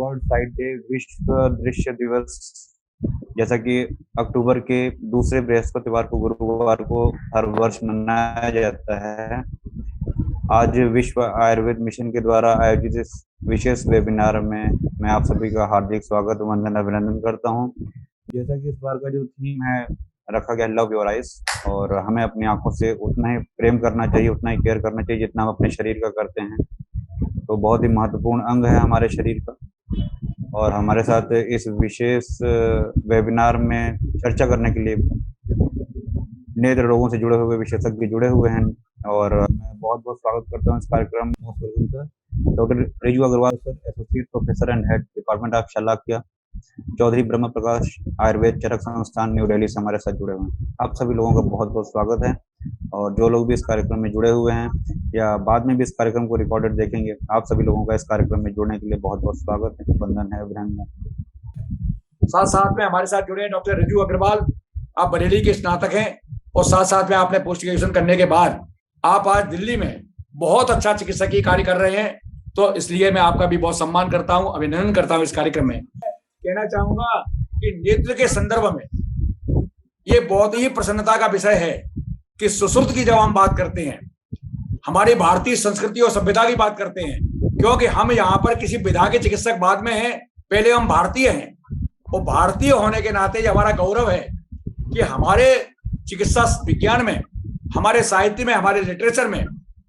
World site day, विश्व दृश्य दिवस, जैसा कि अक्टूबर के दूसरे बृहस्पतिवार को, गुरुवार को हर वर्ष मनाया जाता है। आज विश्व आयुर्वेद मिशन के द्वारा आयोजित इस विशेष वेबिनार में मैं आप सभी का हार्दिक स्वागत, वंदन, अभिनंदन करता हूं। जैसा कि इस बार का जो थीम है रखा गया लव योर आइज, और हमें अपनी आंखों से उतना ही प्रेम करना चाहिए, उतना ही केयर करना चाहिए जितना हम अपने शरीर का करते हैं। तो बहुत ही महत्वपूर्ण अंग है हमारे शरीर का। और हमारे साथ इस विशेष वेबिनार में चर्चा करने के लिए नेत्र रोगों से जुड़े हुए विशेषज्ञ जुड़े हुए हैं, और मैं बहुत बहुत स्वागत करता हूं इस कार्यक्रम में। Sir doctor Riju Agarwal sir, associate professor and head department of शल्यक्रिया, चौधरी ब्रह्म प्रकाश आयुर्वेद चरक संस्थान, न्यू दिल्ली से हमारे साथ जुड़े हुए हैं। आप सभी लोगों का बहुत बहुत स्वागत है। और जो लोग भी इस कार्यक्रम में जुड़े हुए हैं या बाद में भी इस कार्यक्रम को रिकॉर्डेड देखेंगे, आप सभी लोगों का इस कार्यक्रम में जुड़ने के लिए बहुत बहुत स्वागत है, वंदन है, अभिनंदन। साथ साथ में हमारे साथ जुड़े हैं डॉक्टर रिजू अग्रवाल। आप बरेली के स्नातक हैं और साथ साथ में आपने पोस्ट ग्रेजुएशन करने के बाद आप आज दिल्ली में बहुत अच्छा चिकित्सकीय कार्य कर रहे हैं। तो इसलिए मैं आपका भी बहुत सम्मान करता हूं, अभिनंदन करता हूं इस कार्यक्रम में। कहना चाहूंगा कि नेत्र के संदर्भ में ये बहुत ही प्रसन्नता का विषय है कि सुश्रुत की जब हम बात करते हैं, हमारी भारतीय संस्कृति और सभ्यता की बात करते हैं, क्योंकि हम यहाँ पर किसी विधा के चिकित्सक बाद में हैं, पहले हम भारतीय हैं। और भारतीय होने के नाते ये हमारा गौरव है कि हमारे चिकित्सा विज्ञान में, हमारे साहित्य में, हमारे लिटरेचर में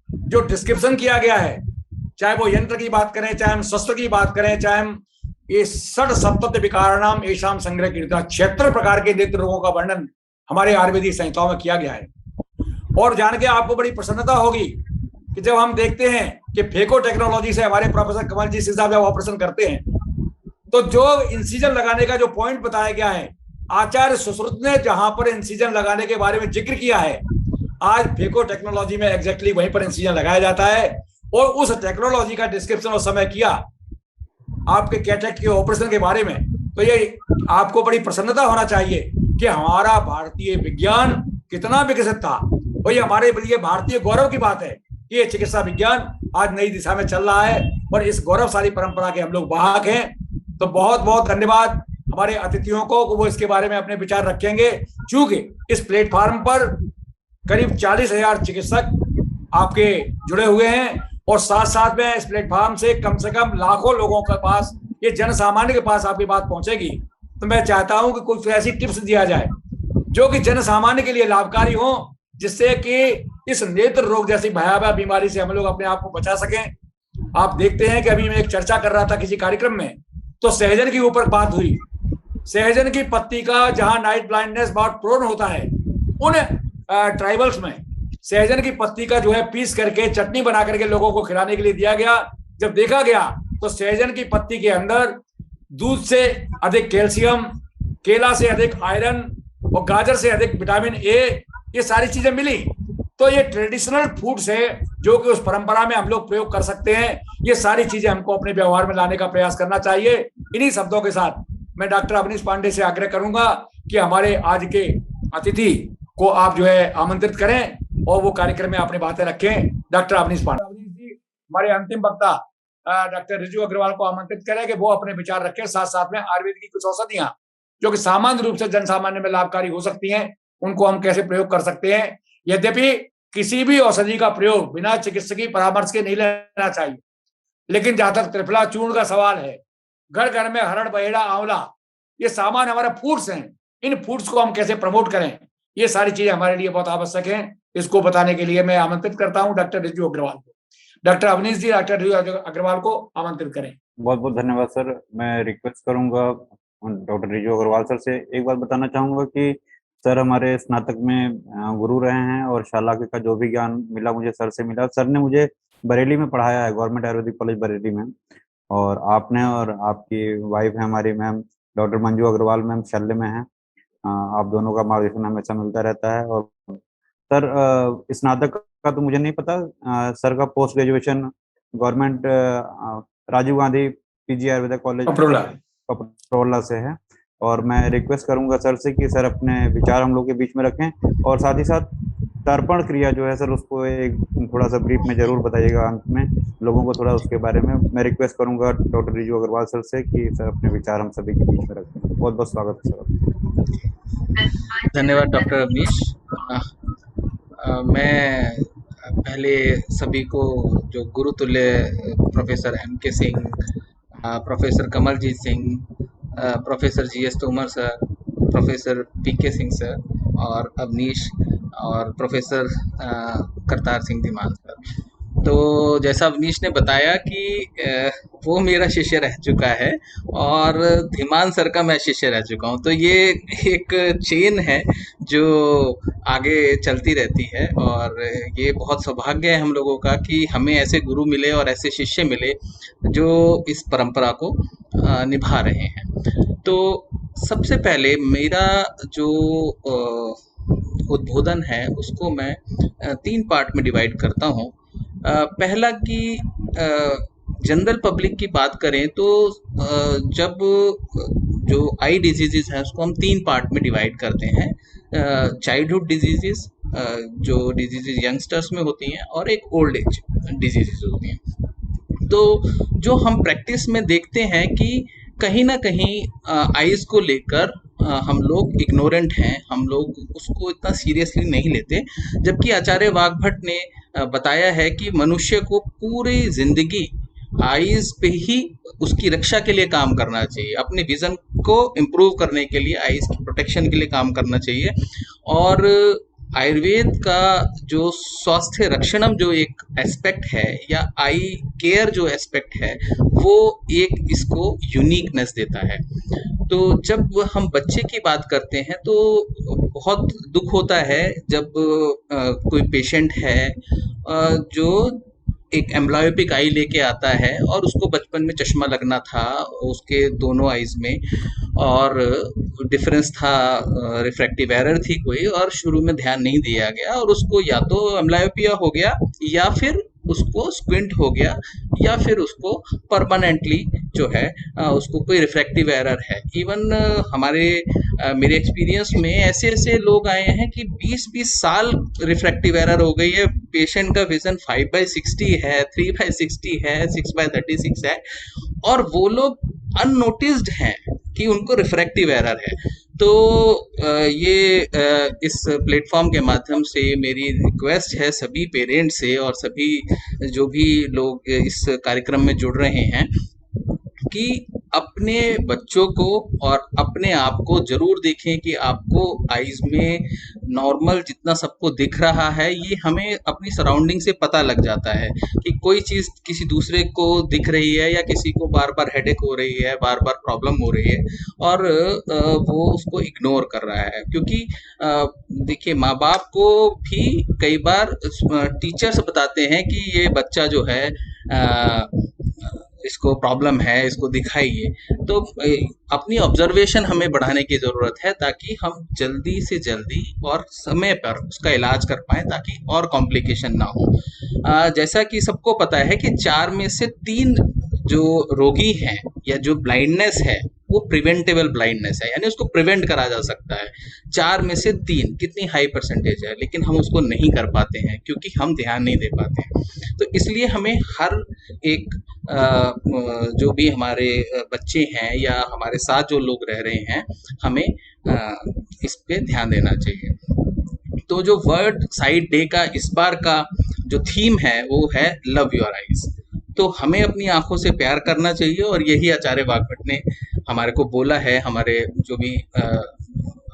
जो डिस्क्रिप्शन किया गया है, चाहे वो यंत्र की बात करें, चाहे हम शस्त्र की बात करें, चाहे हम ये षड सप्तति विकाराणाम येषाम संग्रह कीर्तन, 76 प्रकार के नेत्र रोगों का वर्णन हमारे आयुर्वेदिक संहिताओं में किया गया है। और जान के आपको बड़ी प्रसन्नता होगी कि जब हम देखते हैं कि फेको टेक्नोलॉजी से हमारे प्रोफेसर कमल जी सिंह साहब जब ऑपरेशन करते हैं, तो जो इंसिजन लगाने का जो पॉइंट बताया गया है, आचार्य सुश्रुत ने जहां पर इंसिजन लगाने के बारे में जिक्र किया है, आज फेको टेक्नोलॉजी में एग्जैक्टली वहीं पर इंसिजन लगाया जाता है। और उस टेक्नोलॉजी का डिस्क्रिप्शन उस समय किया आपके कैटरेक्ट के ऑपरेशन के बारे में। तो ये आपको बड़ी प्रसन्नता होना चाहिए कि हमारा भारतीय विज्ञान कितना विकसित था। और ये हमारे लिए भारतीय गौरव की बात है कि ये चिकित्सा विज्ञान आज नई दिशा में चल रहा है और इस गौरवशाली परंपरा के हम लोग वाहक हैं। तो बहुत बहुत धन्यवाद हमारे अतिथियों को, वो इसके बारे में अपने विचार रखेंगे। चूंकि इस प्लेटफॉर्म पर करीब 40,000 चिकित्सक आपके जुड़े हुए हैं और साथ साथ में इस प्लेटफॉर्म से कम लाखों लोगों के पास, ये जन सामान्य के पास आपकी बात पहुंचेगी। तो मैं चाहता हूं कि कुछ ऐसी टिप्स दिया जाए जो कि जन सामान्य के लिए लाभकारी हो, जिससे कि इस नेत्र रोग जैसी भयावह बीमारी से हम लोग अपने आप को बचा सकें। आप देखते हैं कि अभी मैं एक चर्चा कर रहा था किसी कार्यक्रम में, तो सहजन के ऊपर बात हुई। सहजन की पत्ती का जहां नाइट ब्लाइंडनेस बहुत प्रोन होता है, उन ट्राइबल्स में सहजन की पत्ती का जो है पीस करके चटनी बना करके लोगों को खिलाने के लिए दिया गया। जब देखा गया तो सहजन की पत्ती के अंदर दूध से अधिक कैल्शियम, केला से अधिक आयरन और गाजर से अधिक विटामिन ए, ये सारी चीजें मिली। तो ये ट्रेडिशनल फूड्स है जो कि उस परंपरा में हम लोग प्रयोग कर सकते हैं। ये सारी चीजें हमको अपने व्यवहार में लाने का प्रयास करना चाहिए। इन्हीं शब्दों के साथ मैं डॉक्टर अवनीश पांडे से आग्रह करूंगा कि हमारे आज के अतिथि को आप जो है आमंत्रित करें और वो कार्यक्रम में अपनी बातें रखें। डॉक्टर अवनीश पांडे जी, हमारे अंतिम वक्ता डॉक्टर रिजू अग्रवाल को आमंत्रित करें कि वो अपने विचार रखें। साथ साथ में आयुर्वेद की कुछ औषधियां जो कि सामान्य रूप से जन सामान्य में लाभकारी हो सकती हैं, उनको हम कैसे प्रयोग कर सकते हैं। यद्यपि किसी भी औषधि का प्रयोग बिना चिकित्सकीय परामर्श के नहीं लेना चाहिए, लेकिन जहां तक त्रिफला चूर्ण का सवाल है, घर घर में हरड़, बहेड़ा, आंवला, ये सामान हमारे फूड्स हैं। इन फूड्स को हम कैसे प्रमोट करें, ये सारी चीजें हमारे लिए बहुत आवश्यक है। इसको बताने के लिए मैं आमंत्रित करता हूं डॉक्टर रिजू अग्रवाल को। डॉक्टर अवनीश जी, डॉक्टर रिजू अग्रवाल को आमंत्रित करें। बहुत बहुत धन्यवाद सर। मैं रिक्वेस्ट करूंगा डॉक्टर रिजू अग्रवाल सर से, एक बात बताना चाहूंगा कि सर हमारे स्नातक में गुरु रहे हैं और शल्यक्रिया का जो भी ज्ञान मिला मुझे सर से मिला। सर ने मुझे बरेली में पढ़ाया है, गवर्नमेंट आयुर्वेदिक कॉलेज बरेली में। और आपने और आपकी वाइफ है हमारी ma'am doctor Manju Agarwal ma'am, शल्य में हैं। आप दोनों का मार्गदर्शन हमेशा मिलता रहता है। और सर स्नातक का तो मुझे नहीं पता, सर का post graduation government Rajiv Gandhi PG ayurvedic college Kaprola से है। और मैं रिक्वेस्ट करूंगा सर से कि सर अपने विचार हम लोग के बीच में रखें और साथ ही साथ तर्पण क्रिया जो है सर, उसको एक थोड़ा सा ब्रीफ में जरूर बताइएगा अंत में, लोगों को थोड़ा उसके बारे में। मैं रिक्वेस्ट करूंगा डॉक्टर रिजू अग्रवाल सर से कि सर अपने विचार हम सभी के बीच में रखें। बहुत बहुत स्वागत है सर। धन्यवाद डॉक्टर अवनीश। मैं पहले सभी को, जो गुरुतुल्य professor M.K. Singh, professor Kamaljeet Singh, professor G.S. Tomar sir, professor P.K. Singh sir और अवनीश और प्रोफेसर करतार सिंह धीमान सर, तो जैसा अवनीश ने बताया कि वो मेरा शिष्य रह चुका है और धीमान सर का मैं शिष्य रह चुका हूँ, तो ये एक चेन है जो आगे चलती रहती है। और ये बहुत सौभाग्य है हम लोगों का कि हमें ऐसे गुरु मिले और ऐसे शिष्य मिले जो इस परंपरा को निभा रहे हैं। तो सबसे पहले मेरा जो उद्बोधन है उसको मैं 3 पार्ट में डिवाइड करता हूँ। पहला कि जनरल पब्लिक की बात करें तो जब जो आई डिजीजेस हैं उसको हम 3 पार्ट में डिवाइड करते हैं। चाइल्डहुड डिजीजेस, जो डिजीजेस यंगस्टर्स में होती हैं, और एक ओल्ड एज डिजीजेस होती हैं। तो जो हम प्रैक्टिस में देखते हैं कि कहीं ना कहीं आइज़ को लेकर हम लोग इग्नोरेंट हैं, हम लोग उसको इतना सीरियसली नहीं लेते, जबकि आचार्य वाग्भट ने बताया है कि मनुष्य को पूरी जिंदगी आईज पे ही उसकी रक्षा के लिए काम करना चाहिए, अपने विजन को इम्प्रूव करने के लिए, आईज की प्रोटेक्शन के लिए काम करना चाहिए। और आयुर्वेद का जो स्वास्थ्य रक्षणम जो एक एस्पेक्ट है, या आई केयर जो एस्पेक्ट है, वो एक इसको यूनिकनेस देता है। तो जब हम बच्चे की बात करते हैं तो बहुत दुख होता है जब कोई पेशेंट है जो एक एम्ब्लायोपिक आई लेके आता है और उसको बचपन में चश्मा लगना था उसके दोनों आईज में, और डिफरेंस था, रिफ्रैक्टिव एरर थी कोई, और शुरू में ध्यान नहीं दिया गया और उसको या तो एम्ब्लायोपिया हो गया, या फिर उसको स्क्विंट हो गया, या फिर उसको परमानेंटली जो है उसको कोई रिफ्रैक्टिव एरर है। इवन हमारे मेरे एक्सपीरियंस में ऐसे ऐसे लोग आए हैं कि 20-20 साल रिफ्रैक्टिव एरर हो गई है, पेशेंट का विजन 5/60 है, 3/60 है, 6/36 है, और वो लोग अननोटिस्ड हैं कि उनको रिफ्रैक्टिव एरर है। तो ये इस प्लेटफॉर्म के माध्यम से मेरी रिक्वेस्ट है सभी पेरेंट्स से और सभी जो भी लोग इस कार्यक्रम में जुड़ रहे हैं कि अपने बच्चों को और अपने आप को जरूर देखें कि आपको आईज में नॉर्मल जितना सबको दिख रहा है, ये हमें अपनी सराउंडिंग से पता लग जाता है कि कोई चीज़ किसी दूसरे को दिख रही है, या किसी को बार बार हेडेक हो रही है, बार बार प्रॉब्लम हो रही है, और वो उसको इग्नोर कर रहा है। क्योंकि देखिए, माँ बाप को भी कई बार टीचर्स बताते हैं कि ये बच्चा जो है इसको प्रॉब्लम है, इसको दिखाइए। तो अपनी ऑब्जर्वेशन हमें बढ़ाने की ज़रूरत है ताकि हम जल्दी से जल्दी और समय पर उसका इलाज कर पाएँ, ताकि और कॉम्प्लिकेशन ना हो। जैसा कि सबको पता है कि 4 में से 3 जो रोगी हैं या जो ब्लाइंडनेस है वो प्रिवेंटेबल ब्लाइंडनेस है, यानी उसको प्रिवेंट करा जा सकता है। 4 में से 3 कितनी हाई परसेंटेज है, लेकिन हम उसको नहीं कर पाते हैं क्योंकि हम ध्यान नहीं दे पाते हैं। तो इसलिए हमें हर एक जो भी हमारे बच्चे हैं या हमारे साथ जो लोग रह रहे हैं, हमें इस पे ध्यान देना चाहिए। तो जो वर्ल्ड साइट डे का इस बार का जो थीम है वो है लव योर आईज। तो हमें अपनी आंखों से प्यार करना चाहिए, और यही आचार्य वाग्भट ने हमारे को बोला है। हमारे जो भी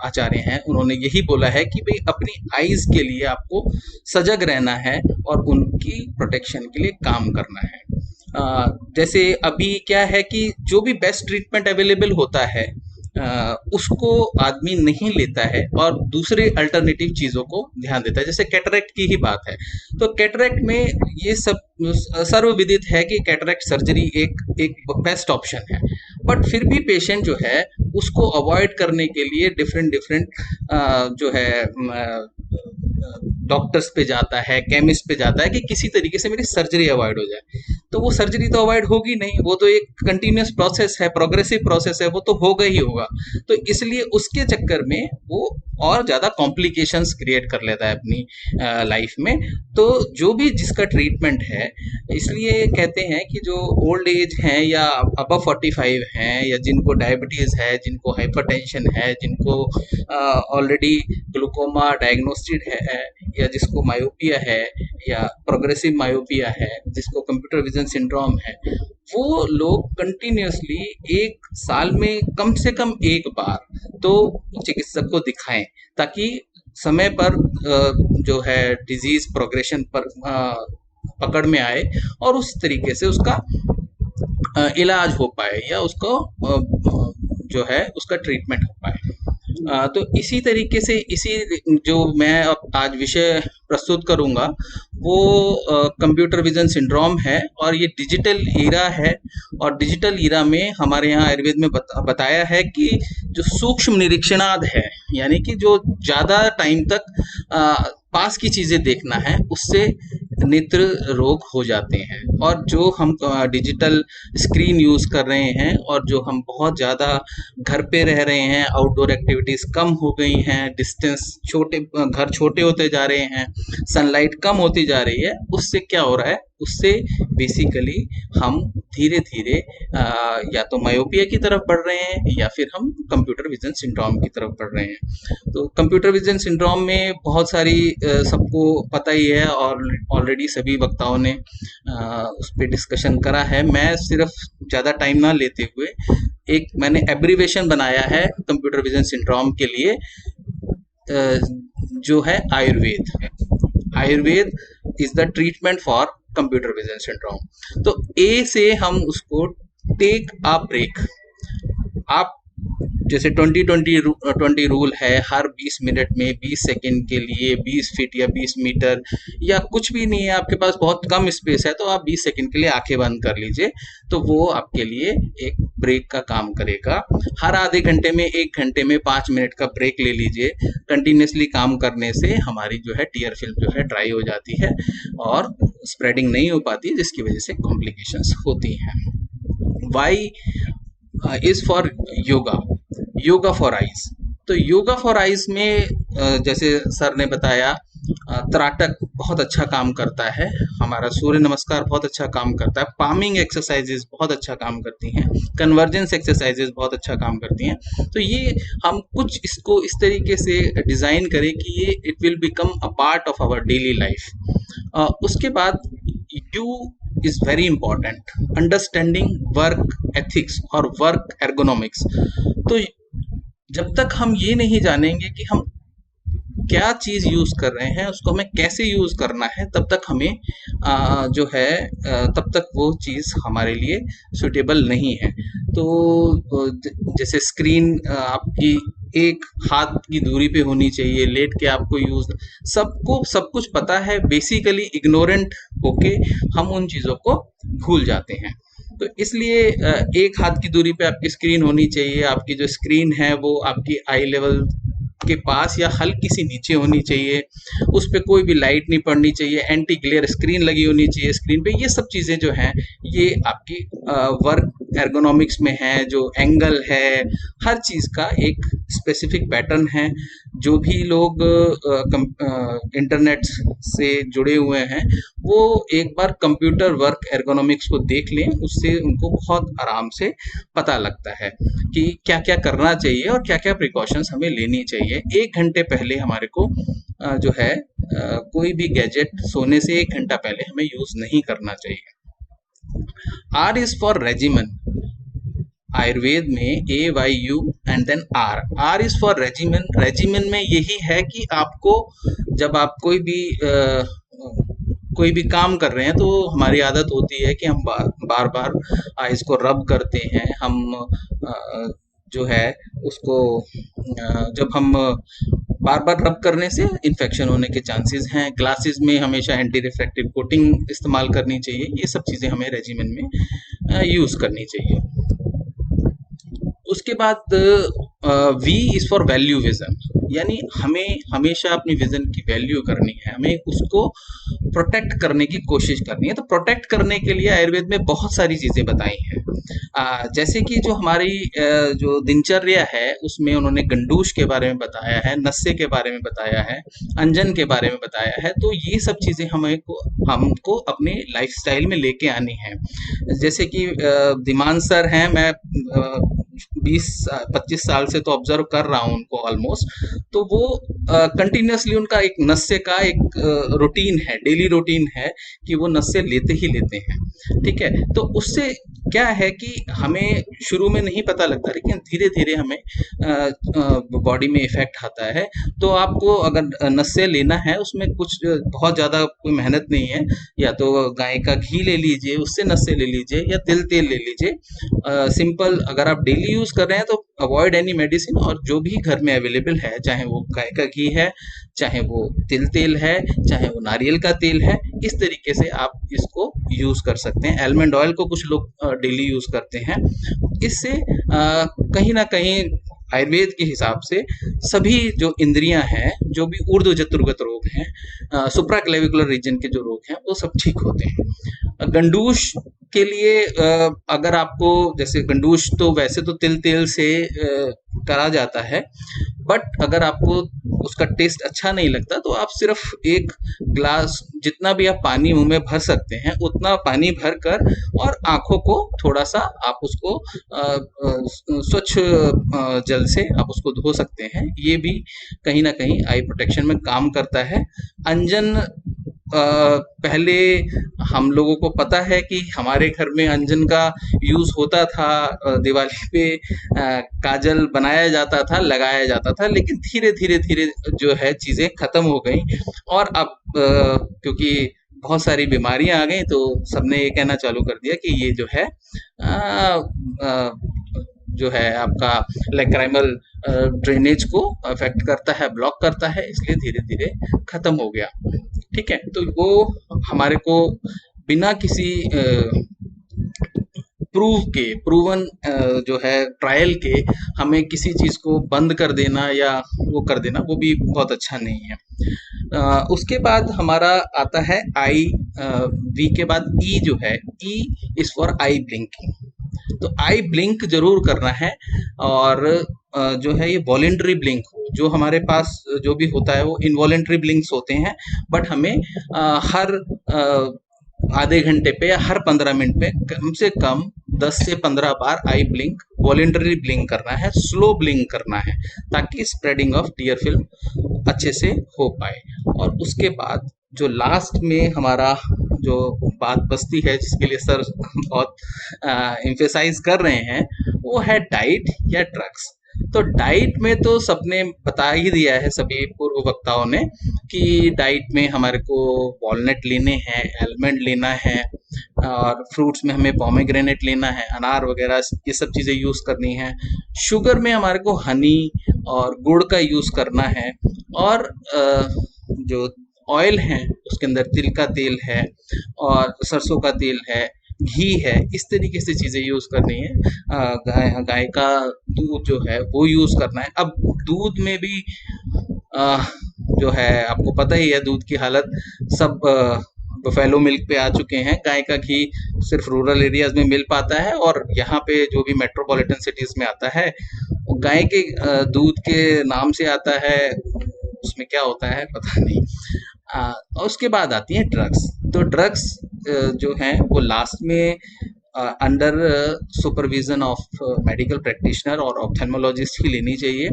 आचार्य हैं उन्होंने यही बोला है कि भाई अपनी आईज के लिए आपको सजग रहना है और उनकी प्रोटेक्शन के लिए काम करना है। जैसे अभी क्या है कि जो भी बेस्ट ट्रीटमेंट अवेलेबल होता है उसको आदमी नहीं लेता है और दूसरे अल्टरनेटिव चीज़ों को ध्यान देता है। जैसे कैटरेक्ट की ही बात है, तो कैटरेक्ट में ये सब सर्वविदित है कि कैटरेक्ट सर्जरी एक बेस्ट ऑप्शन है, बट फिर भी पेशेंट जो है उसको अवॉइड करने के लिए डिफरेंट जो है डॉक्टर्स पे जाता है, केमिस्ट पे जाता है कि किसी तरीके से मेरी सर्जरी अवॉइड हो जाए। तो वो सर्जरी तो अवॉइड होगी नहीं, वो तो एक कंटिन्यूस प्रोसेस है, प्रोग्रेसिव प्रोसेस है, वो तो होगा ही होगा। तो इसलिए उसके चक्कर में वो और ज़्यादा कॉम्प्लिकेशंस क्रिएट कर लेता है अपनी लाइफ में। तो जो भी जिसका ट्रीटमेंट है, इसलिए कहते हैं कि जो ओल्ड एज हैं या अबव 45 हैं, या जिनको डायबिटीज़ है, जिनको हाइपरटेंशन है, जिनको ऑलरेडी ग्लूकोमा डायग्नोस्टिड है, या जिसको मायोपिया है या प्रोग्रेसिव मायोपिया है, जिसको कंप्यूटर विजन सिंड्रोम है, वो लोग कंटिन्यूसली 1 साल में कम से कम 1 बार तो चिकित्सक को दिखाएं, ताकि समय पर जो है डिजीज प्रोग्रेशन पर पकड़ में आए और उस तरीके से उसका इलाज हो पाए, या उसको जो है उसका ट्रीटमेंट हो पाए। तो इसी तरीके से जो मैं अब आज विषय प्रस्तुत करूंगा वो कंप्यूटर विजन सिंड्रोम है, और ये डिजिटल ईरा है। और डिजिटल ईरा में हमारे यहाँ आयुर्वेद में बताया है कि जो सूक्ष्म निरीक्षणाद है, यानी कि जो ज़्यादा टाइम तक पास की चीज़ें देखना है, उससे नेत्र रोग हो जाते हैं। और जो हम डिजिटल स्क्रीन यूज़ कर रहे हैं, और जो हम बहुत ज़्यादा घर पे रह रहे हैं, आउटडोर एक्टिविटीज़ कम हो गई हैं, डिस्टेंस घर छोटे होते जा रहे हैं, सनलाइट कम होती जा रही है, उससे क्या हो रहा है, उससे बेसिकली हम धीरे धीरे या तो मायोपिया की तरफ बढ़ रहे हैं, या फिर हम कंप्यूटर विजन सिंड्रोम की तरफ बढ़ रहे हैं। तो कंप्यूटर विजन सिंड्रोम में बहुत सारी सबको पता ही है, और ऑलरेडी सभी वक्ताओं ने उस पर डिस्कशन करा है। मैं सिर्फ ज़्यादा टाइम ना लेते हुए एक मैंने एब्रीवेशन बनाया है कंप्यूटर विजन सिंड्रोम के लिए, जो है Ayurveda is the treatment for computer vision syndrome. तो ए से हम उसको टेक अ ब्रेक। आप जैसे 20-20 रूल है, हर 20 मिनट में 20 सेकंड के लिए 20 फीट या 20 मीटर या कुछ भी नहीं है, आपके पास बहुत कम स्पेस है, तो आप 20 सेकंड के लिए आंखें बंद कर लीजिए, तो वो आपके लिए एक ब्रेक का काम करेगा। हर आधे घंटे में 1 घंटे में 5 मिनट का ब्रेक ले लीजिए। कंटिन्यूसली काम करने से हमारी जो है टीयर फिल्म जो है ड्राई हो जाती है और स्प्रेडिंग नहीं हो पाती, जिसकी वजह से कॉम्प्लिकेशंस होती हैं। Y is for yoga for eyes. तो योगा फॉर आइज में जैसे सर ने बताया, त्राटक बहुत अच्छा काम करता है, हमारा सूर्य नमस्कार बहुत अच्छा काम करता है, पामिंग एक्सरसाइजेज बहुत अच्छा काम करती हैं, कन्वर्जेंस एक्सरसाइजेज बहुत अच्छा काम करती हैं। तो ये हम कुछ इसको इस तरीके से डिज़ाइन करें कि ये it will become a part of our daily life. उसके बाद U is very important, understanding work ethics और work ergonomics। तो जब तक हम ये नहीं जानेंगे कि हम क्या चीज़ यूज़ कर रहे हैं, उसको हमें कैसे यूज़ करना है, तब तक हमें जो है तब तक वो चीज़ हमारे लिए सुटेबल नहीं है। तो जैसे स्क्रीन आपकी 1 हाथ की दूरी पे होनी चाहिए, लेट के आपको यूज़, सबको सब कुछ पता है, बेसिकली इग्नोरेंट होके हम उन चीज़ों को भूल जाते हैं। तो इसलिए 1 हाथ की दूरी पे आपकी स्क्रीन होनी चाहिए। आपकी जो स्क्रीन है वो आपकी आई लेवल के पास या हल्की सी नीचे होनी चाहिए, उस पर कोई भी लाइट नहीं पड़नी चाहिए, एंटी ग्लेयर स्क्रीन लगी होनी चाहिए स्क्रीन पे। ये सब चीज़ें जो हैं ये आपकी वर्क एर्गोनॉमिक्स में है। जो एंगल है, हर चीज़ का एक स्पेसिफिक पैटर्न है। जो भी लोग इंटरनेट से जुड़े हुए हैं वो एक बार कंप्यूटर वर्क एर्गोनॉमिक्स को देख लें, उससे उनको बहुत आराम से पता लगता है कि क्या क्या करना चाहिए और क्या क्या प्रिकॉशंस हमें लेनी चाहिए। 1 घंटे पहले हमारे को जो है कोई भी गैजेट सोने से 1 घंटा पहले हमें यूज़ नहीं करना चाहिए। R is for regimen. Ayurveda में AYU and then R is for regimen. Regimen में यही है कि आपको जब आप कोई भी काम कर रहे हैं तो हमारी आदत होती है कि हम बार बार आइज को रब करते हैं। हम जो है उसको जब हम बार बार रब करने से इन्फेक्शन होने के चांसेस हैं। ग्लासेस में हमेशा एंटी रिफ्रैक्टिव कोटिंग इस्तेमाल करनी चाहिए। ये सब चीज़ें हमें रेजिमेन में यूज़ करनी चाहिए। उसके बाद V is for value vision, यानी हमें हमेशा अपनी विज़न की वैल्यू करनी है। हमें उसको प्रोटेक्ट करने की कोशिश करनी है। तो प्रोटेक्ट करने के लिए आयुर्वेद में बहुत सारी चीजें बताई हैं। जैसे कि जो हमारी जो दिनचर्या है उसमें उन्होंने गंडूश के बारे में बताया है, नस्से के बारे में बताया है, अंजन के बारे में बताया है। तो ये सब चीजें हमको अपने लाइफस्टाइल में लेके आनी है। जैसे कि धीमान सर हैं, मैं 20-25 साल से तो ऑब्जर्व कर रहा हूँ उनको ऑलमोस्ट। तो वो कंटिन्यूअसली उनका एक नस्से का एक रूटीन है, डेली रूटीन है कि वो नस्से लेते ही लेते हैं। ठीक है, तो उससे क्या है कि हमें शुरू में नहीं पता लगता, लेकिन धीरे धीरे हमें बॉडी में इफेक्ट आता है। तो आपको अगर नस्से लेना है, उसमें कुछ बहुत ज़्यादा कोई मेहनत नहीं है। या तो गाय का घी ले लीजिए, उससे नस्से ले लीजिए, या तिल तेल ले लीजिए। सिंपल, अगर आप डेली यूज़ कर रहे हैं तो अवॉइड एनी मेडिसिन, और जो भी घर में अवेलेबल है, चाहे वो गाय का घी है, चाहे वो तिल तेल है, चाहे वो नारियल का तेल है, इस तरीके से आप इसको यूज़ कर सकते हैं। आलमंड ऑयल को कुछ लोग डेली यूज़ करते हैं। इससे कहीं ना कहीं आयुर्वेद के हिसाब से सभी जो इंद्रियां हैं, जो भी ऊर्ध्व चतुर्गत रोग हैं, सुप्राक्लेविकुलर रीजन के जो रोग हैं, वो सब ठीक होते हैं। गंडूश के लिए अगर आपको, जैसे गंडूश तो वैसे तो तिल तेल से करा जाता है, बट अगर आपको उसका टेस्ट अच्छा नहीं लगता तो आप सिर्फ एक ग्लास, जितना भी आप पानी मुंह में भर सकते हैं उतना पानी भर कर, और आंखों को थोड़ा सा आप उसको स्वच्छ जल से आप उसको धो सकते हैं। ये भी कहीं ना कहीं आई प्रोटेक्शन में काम करता है। अंजन, पहले हम लोगों को पता है कि हमारे घर में अंजन का यूज होता था, दिवाली पे काजल बनाया जाता था, लगाया जाता था, लेकिन धीरे धीरे धीरे जो है चीजें खत्म हो गई। और अब क्योंकि बहुत सारी बीमारियां आ गई, तो सबने ये कहना चालू कर दिया कि ये जो है जो है आपका लैक्राइमल ड्रेनेज को अफेक्ट करता है, ब्लॉक करता है, इसलिए धीरे धीरे खत्म हो गया। ठीक है, तो वो हमारे को बिना किसी प्रूवन जो है ट्रायल के हमें किसी चीज को बंद कर देना या वो कर देना, वो भी बहुत अच्छा नहीं है। उसके बाद हमारा आता है आई, वी के बाद ई जो है, E is for I blinking. तो आई ब्लिंक जरूर करना है, और जो है ये वॉलेंट्री ब्लिंक हो। जो हमारे पास जो भी होता है वो इनवॉलेंट्री ब्लिंक्स होते हैं, बट हमें हर आधे घंटे पे या हर 15 मिनट पे कम से कम 10 से 15 बार आई ब्लिंक, वॉलेंटरी ब्लिंक करना है, स्लो ब्लिंक करना है, ताकि स्प्रेडिंग ऑफ टीयर फिल्म अच्छे से हो पाए। और उसके बाद जो लास्ट में हमारा जो बात बचती है, जिसके लिए सर बहुत एम्फेसाइज कर रहे हैं, वो है डाइट या ड्रग्स। तो डाइट में तो सबने बता ही दिया है, सभी पूर्व वक्ताओं ने, कि डाइट में हमारे को वॉलनट लेने हैं, आलमंड लेना है, और फ्रूट्स में हमें पोमेग्रेनेट लेना है, अनार वगैरह ये सब चीज़ें यूज़ करनी है। शुगर में हमारे को हनी और गुड़ का यूज़ करना है, और जो ऑयल है उसके अंदर तिल का तेल है और सरसों का तेल है, घी है, इस तरीके से चीज़ें यूज़ करनी है। गाय का दूध जो है वो यूज़ करना है। अब दूध में भी जो है आपको पता ही है, दूध की हालत सब बफेलो मिल्क पे आ चुके हैं। गाय का घी सिर्फ रूरल एरियाज में मिल पाता है, और यहाँ पे जो भी मेट्रोपॉलिटन सिटीज में आता है वो गाय के दूध के नाम से आता है, उसमें क्या होता है पता नहीं। और उसके बाद आती हैं ड्रग्स। तो ड्रग्स जो हैं वो लास्ट में under supervision of medical practitioner और ऑप्थेल्मोलॉजिस्ट ही लेनी चाहिए।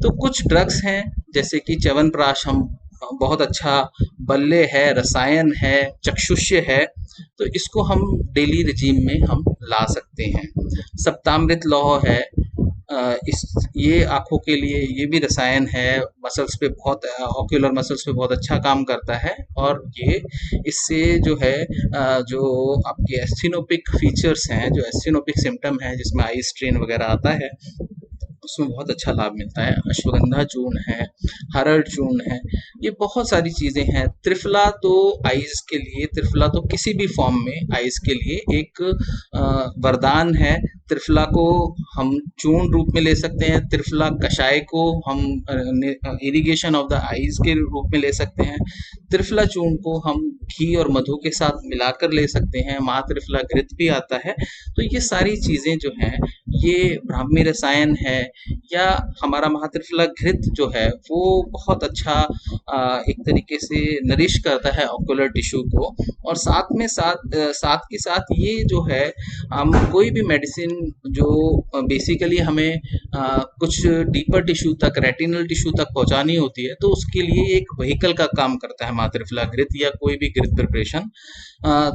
तो कुछ ड्रग्स हैं, जैसे कि च्यवनप्राश, हम बहुत अच्छा बल्ले है, रसायन है, चक्षुष्य है, तो इसको हम डेली रिजीम में हम ला सकते हैं। सप्तामृत लौह है, ये आंखों के लिए ये भी रसायन है, मसल्स पे बहुत, ऑक्यूलर मसल्स पे बहुत अच्छा काम करता है, और ये इससे जो है जो आपके एस्थेनोपिक फीचर्स हैं, जो एस्थेनोपिक सिम्टम है जिसमें आई स्ट्रेन वगैरह आता है, उसमें बहुत अच्छा लाभ मिलता है। अश्वगंधा चूर्ण है, हरड़ चूर्ण है, ये बहुत सारी चीज़ें हैं। त्रिफला तो आइज़ के लिए, त्रिफला तो किसी भी फॉर्म में आइज़ के लिए एक वरदान है। त्रिफला को हम चूर्ण रूप में ले सकते हैं, त्रिफला कषाय को हम इरिगेशन ऑफ द आइज़ के रूप में ले सकते हैं, त्रिफला चूर्ण को हम घी और मधु के साथ मिलाकर ले सकते हैं, महात्रिफला घृत भी आता है। तो ये सारी चीज़ें जो हैं, ये ब्राह्मी रसायन है या हमारा महात्रिफला घृत जो है वो बहुत अच्छा एक तरीके से नरिश करता है ऑक्यूलर टिश्यू को। और साथ में साथ के साथ ये जो है, हम कोई भी मेडिसिन जो बेसिकली हमें कुछ डीपर टिश्यू तक, रेटिनल टिश्यू तक पहुंचानी होती है, तो उसके लिए एक व्हीकल का काम करता है महात्रिफला घृत या कोई भी घृत प्रिपरेशन।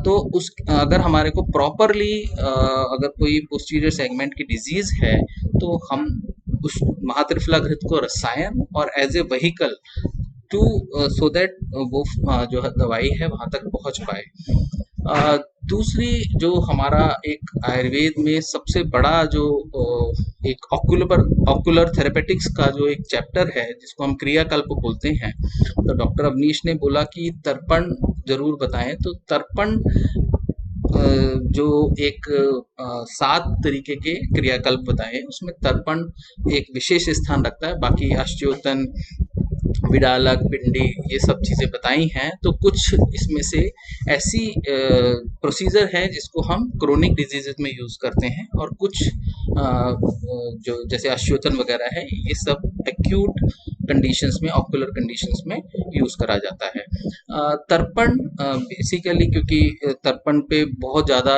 तो उस अगर हमारे को प्रॉपरली अगर कोई पोस्टीरियर सेगमेंट की डिजीज है, तो हम उस महात्रिफला घृत को रसायन और as a vehicle to so that वो जो दवाई है वहां तक पहुंच पाए। दूसरी जो हमारा एक आयुर्वेद में सबसे बड़ा जो एक ऑक्यूलर थेरेपेटिक्स का जो एक चैप्टर है जिसको हम क्रियाकल्प बोलते हैं, तो डॉक्टर अवनीश ने बोला कि तर्पण जरूर बताएं। तो तर्पण जो एक 7 तरीके के क्रियाकल्प बताए, उसमें तर्पण एक विशेष स्थान रखता है। बाकी आश्चोतन, विडालक, पिंडी, ये सब चीज़ें बताई हैं। तो कुछ इसमें से ऐसी प्रोसीजर है जिसको हम क्रोनिक डिजीजेज में यूज़ करते हैं, और कुछ जो जैसे आश्चोतन वगैरह है, ये सब एक्यूट कंडीशंस में, ऑक्यूलर कंडीशंस में यूज़ करा जाता है। तर्पण बेसिकली क्योंकि तर्पण पे बहुत ज़्यादा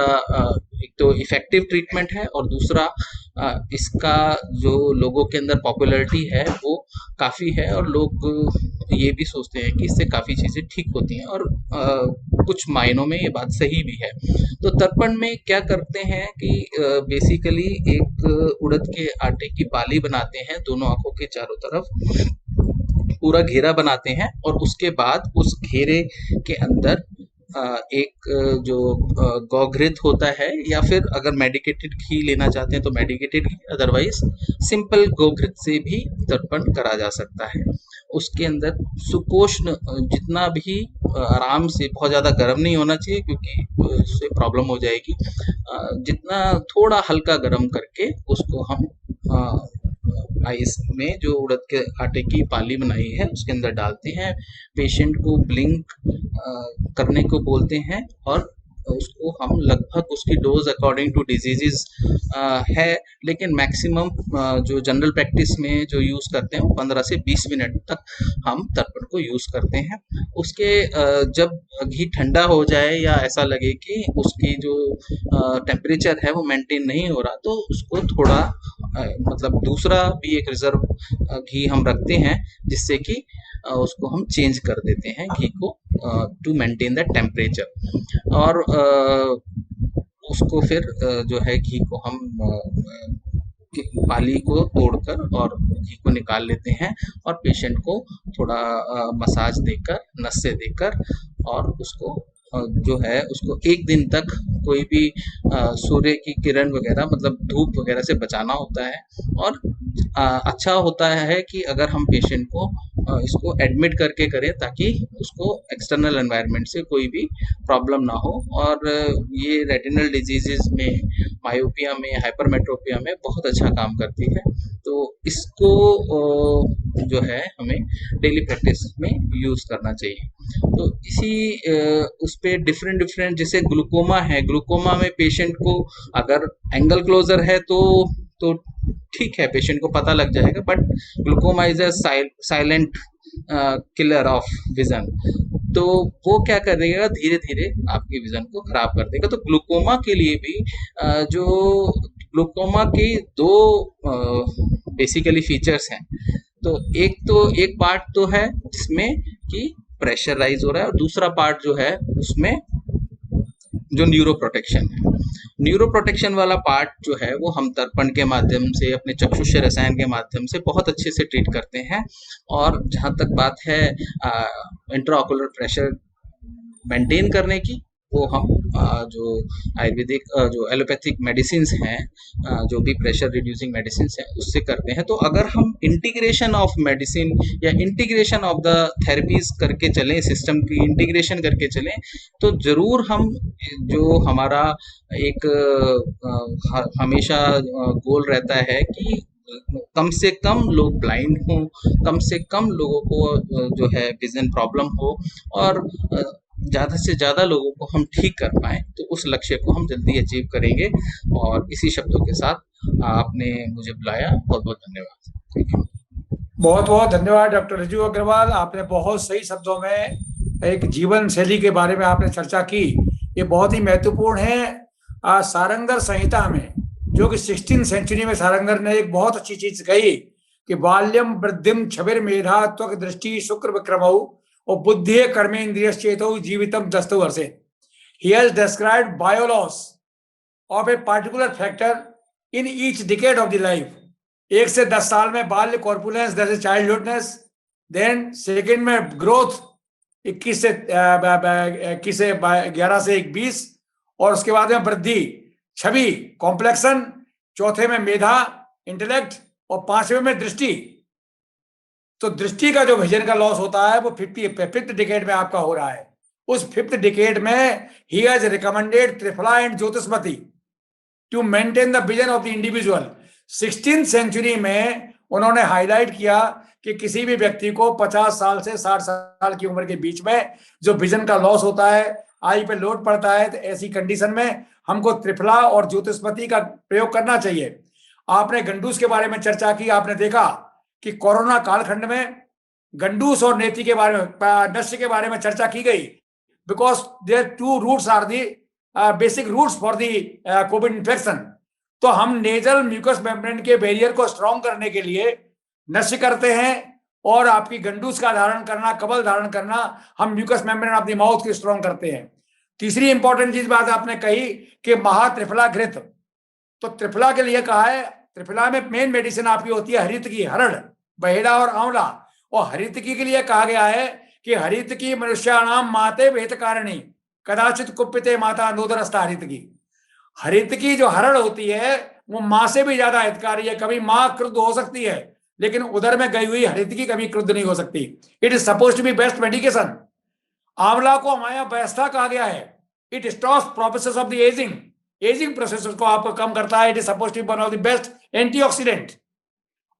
एक तो इफ़ेक्टिव ट्रीटमेंट है, और दूसरा इसका जो लोगों के अंदर पॉपुलैरिटी है वो काफ़ी है, और लोग ये भी सोचते हैं कि इससे काफ़ी चीज़ें ठीक होती हैं, और कुछ मायनों में ये बात सही भी है। तो तर्पण में क्या करते हैं कि बेसिकली एक उड़द के आटे की बाली बनाते हैं, दोनों आंखों के चारों तरफ पूरा घेरा बनाते हैं, और उसके बाद उस घेरे के अंदर एक जो गौघृत होता है, या फिर अगर मेडिकेटेड घी लेना चाहते हैं तो मेडिकेटेड घी, अदरवाइज सिंपल गौघृत से भी तर्पण करा जा सकता है। उसके अंदर सुकोष्ण, जितना भी आराम से, बहुत ज़्यादा गर्म नहीं होना चाहिए क्योंकि उससे प्रॉब्लम हो जाएगी, जितना थोड़ा हल्का गर्म करके उसको हम आइस में जो उड़द के आटे की पाली बनाई है उसके अंदर डालते हैं। पेशेंट को ब्लिंक करने को बोलते हैं, और उसको हम लगभग उसकी डोज अकॉर्डिंग टू डिजीजेस है, लेकिन मैक्सिमम जो जनरल प्रैक्टिस में जो यूज़ करते हैं वो 15 से 20 मिनट तक हम तर्पण को यूज़ करते हैं। उसके जब घी ठंडा हो जाए या ऐसा लगे कि उसकी जो टेम्परेचर है वो मेंटेन नहीं हो रहा, तो उसको थोड़ा मतलब दूसरा भी एक रिजर्व घी हम रखते हैं, जिससे कि उसको हम चेंज कर देते हैं घी को टू मेंटेन द टेम्परेचर। और उसको फिर जो है घी को हम पाली को तोड़कर और घी को निकाल लेते हैं, और पेशेंट को थोड़ा मसाज देकर, नसें देकर, और उसको जो है उसको 1 दिन तक कोई भी सूर्य की किरण वगैरह, मतलब धूप वगैरह से बचाना होता है। और अच्छा होता है कि अगर हम पेशेंट को इसको एडमिट करके करें, ताकि उसको एक्सटर्नल एनवायरनमेंट से कोई भी प्रॉब्लम ना हो। और ये रेटिनल डिजीजेस में, मायोपिया में, हाइपरमेट्रोपिया में बहुत अच्छा काम करती है। तो इसको जो है हमें डेली प्रैक्टिस में यूज़ करना चाहिए। तो इसी उस पे डिफरेंट जैसे ग्लूकोमा है, ग्लूकोमा में पेशेंट को अगर एंगल क्लोजर है तो ठीक है, पेशेंट को पता लग जाएगा, but glaucoma is a silent killer of vision, तो वो क्या करेगा, धीरे धीरे आपके विजन को खराब कर देगा। तो ग्लूकोमा के लिए भी जो ग्लूकोमा के 2 बेसिकली फीचर्स हैं। तो एक पार्ट तो है जिसमें कि प्रेशर राइज हो रहा है, और दूसरा पार्ट जो है उसमें जो न्यूरो प्रोटेक्शन है, न्यूरो प्रोटेक्शन वाला पार्ट जो है वो हम तर्पण के माध्यम से, अपने चक्षुष्य रसायन के माध्यम से बहुत अच्छे से ट्रीट करते हैं। और जहाँ तक बात है इंट्राऑक्यूलर प्रेशर मेंटेन करने की, वो हम जो आयुर्वेदिक जो एलोपैथिक मेडिसिन हैं, जो भी प्रेशर रिड्यूसिंग मेडिसिन हैं, उससे करते हैं। तो अगर हम इंटीग्रेशन ऑफ मेडिसिन या इंटीग्रेशन ऑफ द थेरेपीज करके चलें, सिस्टम की इंटीग्रेशन करके चलें, तो ज़रूर हम जो हमारा एक हमेशा गोल रहता है कि कम से कम लोग ब्लाइंड हों, कम से कम लोगों को जो है विजन प्रॉब्लम हो, और ज़्यादा से ज़्यादा लोगों को हम ठीक कर पाएँ, तो उस लक्ष्य को हम जल्दी अचीव करेंगे। और इसी शब्दों के साथ आपने मुझे बुलाया, बहुत-बहुत धन्यवाद। Thank you. बहुत बहुत धन्यवाद डॉक्टर रिजू अग्रवाल। आपने बहुत सही शब्दों में एक जीवन शैली के बारे में आपने चर्चा की। ये बहुत ही महत्वपूर्ण है। सारंगर संहिता में, जो कि 16वीं सेंचुरी में सारंगर ने एक बहुत अच्छी चीज कही कि बाल्यम वृद्धिम छविर मेधा त्वक दृष्टि शुक्र विक्रमौ और बुद्धि कर्मेन्द्रियश्चेतौ जीवितम दस्तु वर्षे। He has described biology of a particular factor in each decade of the life. 1 से 10 साल में बाल्य कॉर्पुलेंस, दैट इज चाइल्डहुडनेस, देन सेकंड में ग्रोथ 21 से 11 से 21, और उसके बाद में वृद्धि, छवि कॉम्प्लेक्शन, चौथे में मेधा इंटेलेक्ट, और 5वें में दृष्टि। तो दृष्टि का जो विजन का लॉस होता है वो 5th डिकेड में आपका हो रहा है। उस 5th डिकेड में ही has recommended triphala and Jyotishmati to maintain the vision of the individual. 16th century में उन्होंने हाईलाइट किया कि किसी भी व्यक्ति को 50 साल से 60 साल की उम्र के बीच में जो विजन का लॉस होता है, आई पे लोड पड़ता है, तो ऐसी कंडीशन में हमको त्रिफला और ज्योतिष्मति का प्रयोग करना चाहिए। आपने गंडूस के बारे में चर्चा की। आपने देखा कि कोरोना कालखंड में गंडूस और नेति के बारे में, नस्य के बारे में चर्चा की गई, because there 2 routes are the basic routes for the COVID infection. तो हम नेजल म्यूकस मेम्ब्रेन के बैरियर को स्ट्रॉन्ग करने के लिए नस्य करते हैं, और आपकी गंडूस का धारण करना, कबल धारण करना, हम mucous membrane of the mouth की स्ट्रॉन्ग करते हैं। तीसरी इंपॉर्टेंट चीज बात आपने कही कि महात्रिफला घृत। तो त्रिफला के लिए कहा है, त्रिफला में मेन मेडिसिन आपकी होती है हरितकी, हरड़, बहेड़ा और आंवला। और हरितकी के लिए कहा गया है कि हरितकी मनुष्याणाम माते वेत कारणी कदाचित कुप्पिते माता नोदरस्ता हरितकी। हरितकी जो हरड़ होती है वो माँ से भी ज्यादा हितकारी है। कभी माँ क्रुद्ध हो सकती है, लेकिन उधर में गई हुई हरितकी कभी क्रुद्ध नहीं हो सकती। It is suppose to be best medication. आंवला को हमारे व्यवस्था कहा गया है। It stops process of the ageing process को आपको कम करता है। It is suppose to be one of the best antioxidant.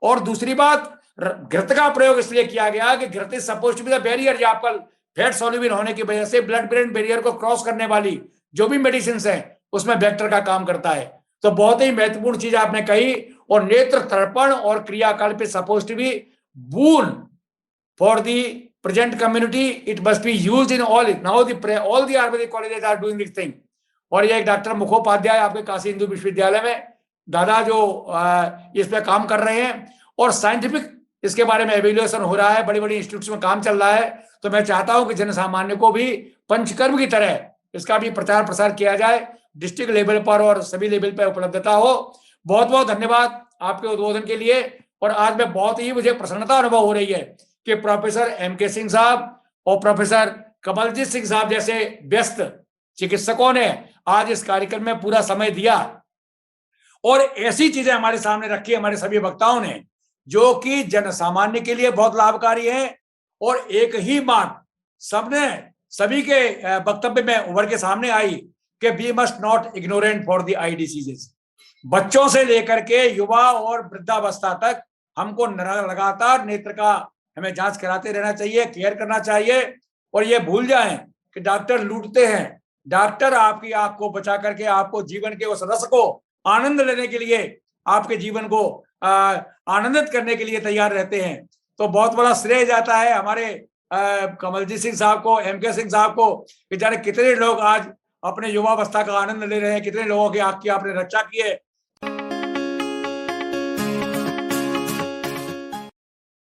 और दूसरी बात, घृत का प्रयोग इसलिए किया गया कि घृत is suppose to be the barrier, जो आपका फैट सॉल्युबल होने की वजह से ब्लड ब्रेन बैरियर को क्रॉस करने वाली जो भी मेडिसिन है उसमें वेक्टर का काम करता है। तो बहुत ही महत्वपूर्ण चीज आपने कही। और नेत्र तर्पण और kriyakalp is suppose to be boon for the present community. It must be used in all now all the ayurvedic colleges are doing this thing. और ये एक डॉक्टर मुखोपाध्याय आपके काशी हिंदू विश्वविद्यालय में दादा जो इस पे काम कर रहे हैं, और साइंटिफिक इसके बारे में एवेल्युएशन हो रहा है, बड़ी बड़ी इंस्टीट्यूट्स में काम चल रहा है। तो मैं चाहता हूं कि जन सामान्य को भी पंचकर्म की तरह इसका भी प्रचार प्रसार किया जाए, डिस्ट्रिक्ट लेवल पर और सभी लेवल पर उपलब्धता हो। बहुत बहुत धन्यवाद आपके उद्बोधन के लिए। और आज में बहुत ही मुझे प्रसन्नता अनुभव हो रही है कि प्रोफेसर M.K. सिंह साहब और प्रोफेसर कमलजीत सिंह साहब जैसे व्यस्त चिकित्सकों ने आज इस कार्यक्रम में पूरा समय दिया, और ऐसी चीजें हमारे सामने रखी हमारे सभी वक्ताओं ने, जो कि जन सामान्य के लिए बहुत लाभकारी है। और एक ही बात सबने सभी के वक्तव्य में उभर के सामने आई कि we must not ignorant for the eye diseases. बच्चों से लेकर के युवा और वृद्धावस्था तक हमको लगातार नेत्र का हमें जांच कराते रहना चाहिए, केयर करना चाहिए। और ये भूल जाएं कि डॉक्टर लूटते हैं। डॉक्टर आपकी आंख को बचा करके आपको जीवन के उस रस को आनंद लेने के लिए, आपके जीवन को आनंदित करने के लिए तैयार रहते हैं। तो बहुत बड़ा श्रेय जाता है हमारे कमलजीत सिंह साहब को, M.K. सिंह साहब को, बेचारे कितने लोग आज अपने युवावस्था का आनंद ले रहे हैं, कितने लोगों की आंख की आपने रक्षा की है।